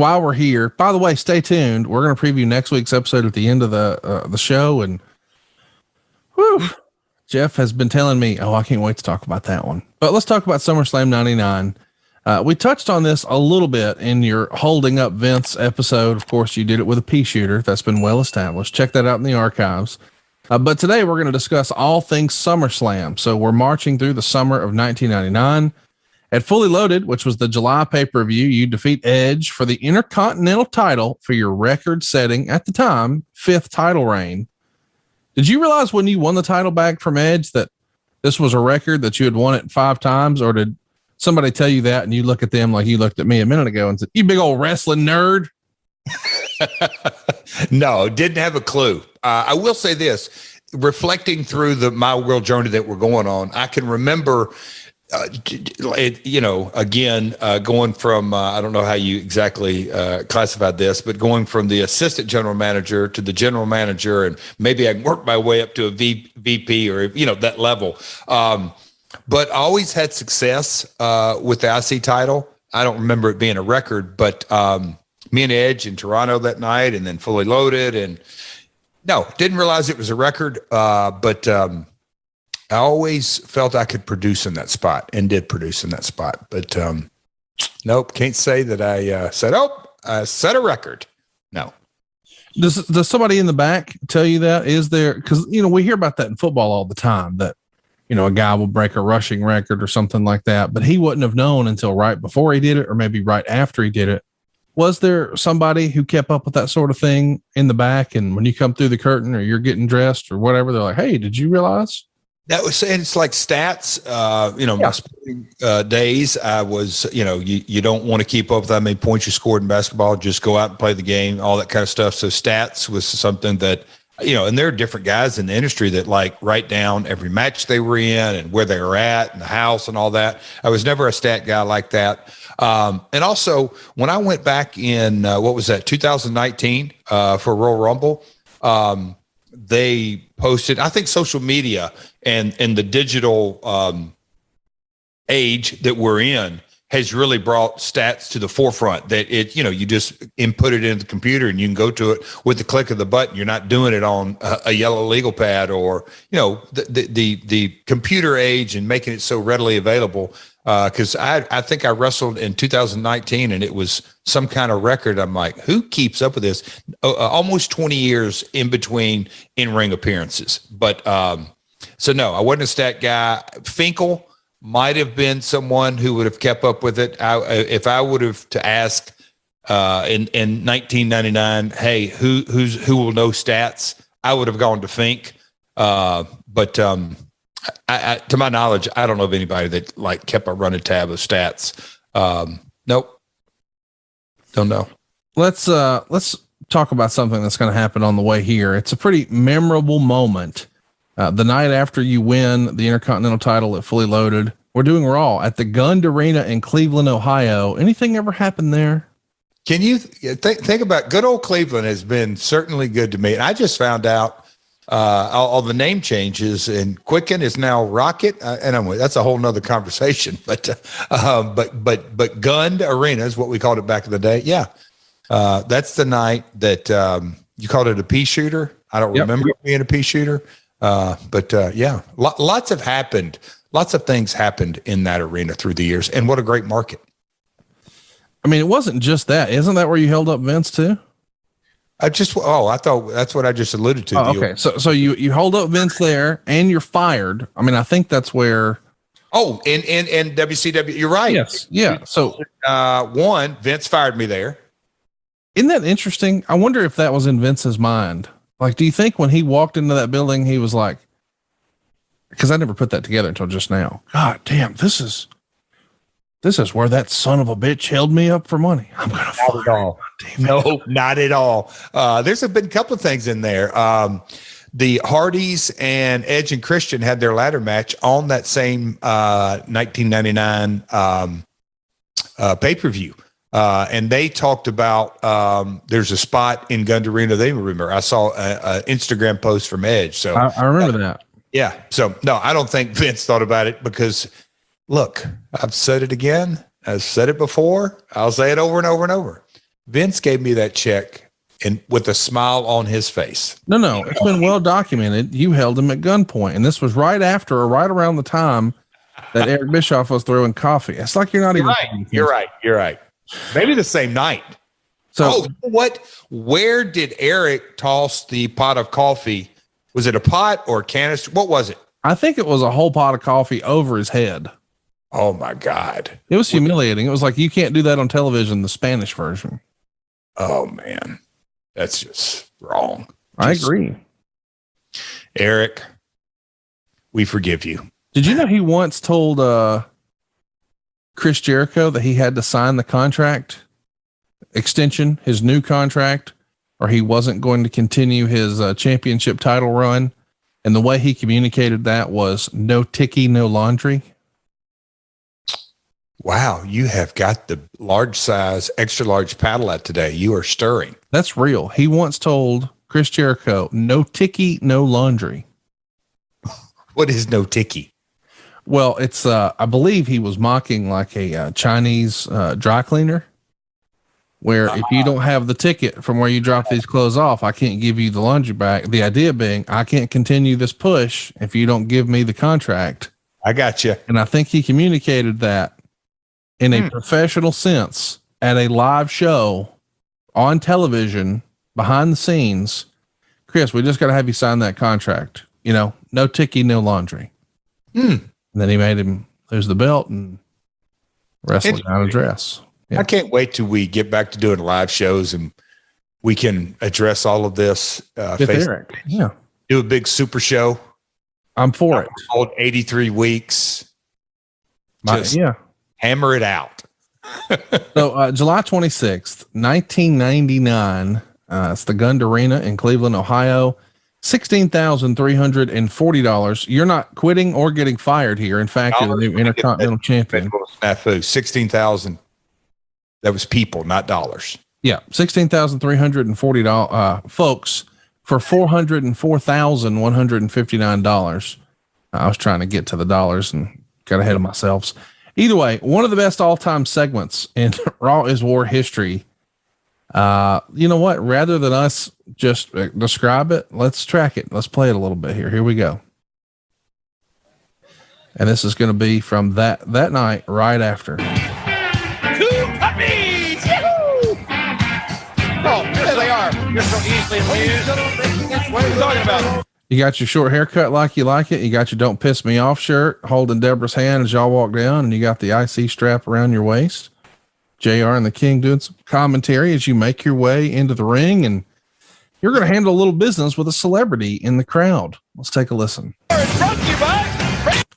while we're here, by the way, stay tuned. We're going to preview next week's episode at the end of the show. And whew, Jeff has been telling me, oh, I can't wait to talk about that one. But let's talk about SummerSlam 99. We touched on this a little bit in your Holding Up Vince episode. Of course, you did it with a pea shooter. That's been well established. Check that out in the archives. But today we're going to discuss all things SummerSlam. So we're marching through the summer of 1999. At Fully Loaded, which was the July pay-per-view, you defeat Edge for the Intercontinental title for your record-setting, at the time, 5th title reign. Did you realize when you won the title back from Edge that this was a record, that you had won it 5 times? Or did somebody tell you that and you look at them like you looked at me a minute ago and said, you big old wrestling nerd? No, didn't have a clue. I will say this, reflecting through the My World journey that we're going on, I can remember going from, I don't know how you exactly classified this, but going from the assistant general manager to the general manager, and maybe I can work my way up to a VP or, that level. But I always had success with the IC title. I don't remember it being a record, but me and Edge in Toronto that night, and then Fully Loaded, and no, didn't realize it was a record. But I always felt I could produce in that spot, and did produce in that spot. But nope, can't say that I said, I set a record. No. Does somebody in the back tell you that? Is there, because we hear about that in football all the time, that a guy will break a rushing record or something like that, but he wouldn't have known until right before he did it, or maybe right after he did it. Was there somebody who kept up with that sort of thing in the back? And when you come through the curtain or you're getting dressed or whatever, they're like, hey, did you realize? That was, and it's like stats, my sporting days, I was, you don't want to keep up with how many points you scored in basketball, just go out and play the game, all that kind of stuff. So stats was something that, and there are different guys in the industry that write down every match they were in and where they were at and the house and all that. I was never a stat guy like that. And also when I went back in, 2019 for Royal Rumble, they posted, I think social media and the digital age that we're in has really brought stats to the forefront, that you just input it into the computer and you can go to it with the click of the button. You're not doing it on a yellow legal pad or, the computer age, and making it so readily available. Cause I think I wrestled in 2019 and it was some kind of record. I'm like, who keeps up with this? Almost 20 years in between in-ring appearances. But, so no, I wasn't a stat guy. Finkel might have been someone who would have kept up with it. If I would have to ask in 1999, hey, who will know stats? I would have gone to Fink. But I, to my knowledge, I don't know of anybody that kept a running tab of stats. Nope. Don't know. Let's talk about something that's going to happen on the way here. It's a pretty memorable moment. The night after you win the Intercontinental title at Fully Loaded, we're doing Raw at the Gund Arena in Cleveland, Ohio. Anything ever happened there? Can you think about, good old Cleveland has been certainly good to me. And I just found out all the name changes, and Quicken is now Rocket. And that's a whole nother conversation, but Gund Arena is what we called it back in the day. Yeah. That's the night that you called it a pea shooter. I don't remember it being a pea shooter. Yeah, lots have happened. Lots of things happened in that arena through the years, and what a great market. I mean, it wasn't just that. Isn't that where you held up Vince too? I thought that's what I just alluded to. Oh, okay. So you hold up Vince there and you're fired. I mean, I think that's where. Oh, in WCW, you're right. Yes. Yeah. So Vince fired me there. Isn't that interesting? I wonder if that was in Vince's mind. Do you think when he walked into that building, he was like, because I never put that together until just now. God damn, this is where that son of a bitch held me up for money. I'm going to fire him. No, not at all. There's been a couple of things in there. The Hardys and Edge and Christian had their ladder match on that same 1999 pay-per-view. And they talked about there's a spot in Gund Arena they remember. I saw an Instagram post from Edge. So I remember that. Yeah. So no, I don't think Vince thought about it, because look, I've said it again. I've said it before. I'll say it over and over and over. Vince gave me that check and with a smile on his face. No, it's been well documented. You held him at gunpoint, and this was right after or right around the time that Eric Bischoff was throwing coffee. It's like you're not even right. You're right. Maybe the same night. So what? Where did Eric toss the pot of coffee? Was it a pot or a canister? What was it? I think it was a whole pot of coffee over his head. Oh my God. It was humiliating. It was like, you can't do that on television, the Spanish version. Oh man. That's just wrong. I agree. Eric, we forgive you. Did you know he once told Chris Jericho that he had to sign the contract extension, his new contract, or he wasn't going to continue his championship title run? And the way he communicated that was no ticky, no laundry. Wow. You have got the large size, extra large paddle out today. You are stirring. That's real. He once told Chris Jericho, no ticky, no laundry. What is no ticky? Well, it's, I believe he was mocking like a Chinese dry cleaner, where if you don't have the ticket from where you drop these clothes off, I can't give you the laundry bag. The idea being, I can't continue this push if you don't give me the contract. I got you. And I think he communicated that in a professional sense at a live show on television behind the scenes. Chris, we just got to have you sign that contract. You know, no ticky, no laundry. And then he made him lose the belt and wrestle out of dress. Yeah. I can't wait till we get back to doing live shows and we can address all of this. Eric. Yeah. Do a big super show. I'm for it. Hold 83 weeks. Just hammer it out. So July 26th, 1999. It's the Gund Arena in Cleveland, Ohio. $16,340. You're not quitting or getting fired here. In fact, you're the new Intercontinental champion. Snafu, 16,000. That was people, not dollars. Yeah, $16,340, folks, for $404,159. I was trying to get to the dollars and got ahead of myself. Either way, one of the best all-time segments in Raw is War history. You know what? Rather than us just describe it, let's track it. Let's play it a little bit here. Here we go. And this is going to be from that night right after. Two puppies! Yahoo! Oh, there they are. You're so easily amused. What are you talking about? You got your short haircut like you like it. You got your Don't Piss Me Off shirt holding Deborah's hand as y'all walk down, and you got the IC strap around your waist. JR and the King doing some commentary as you make your way into the ring, and you're going to handle a little business with a celebrity in the crowd. Let's take a listen.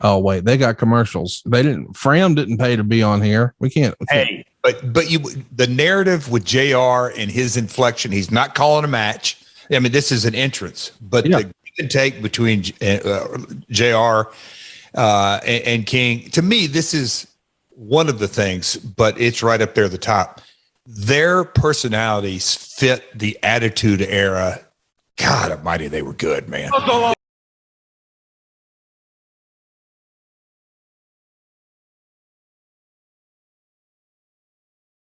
Oh, wait, they got commercials. Fram didn't pay to be on here. We can't. Hey, but the narrative with JR and his inflection, he's not calling a match. I mean, this is an entrance, but the give and take between JR and King, to me, this is one of the things, but it's right up there at the top. Their personalities fit the Attitude Era. God almighty, they were good, man.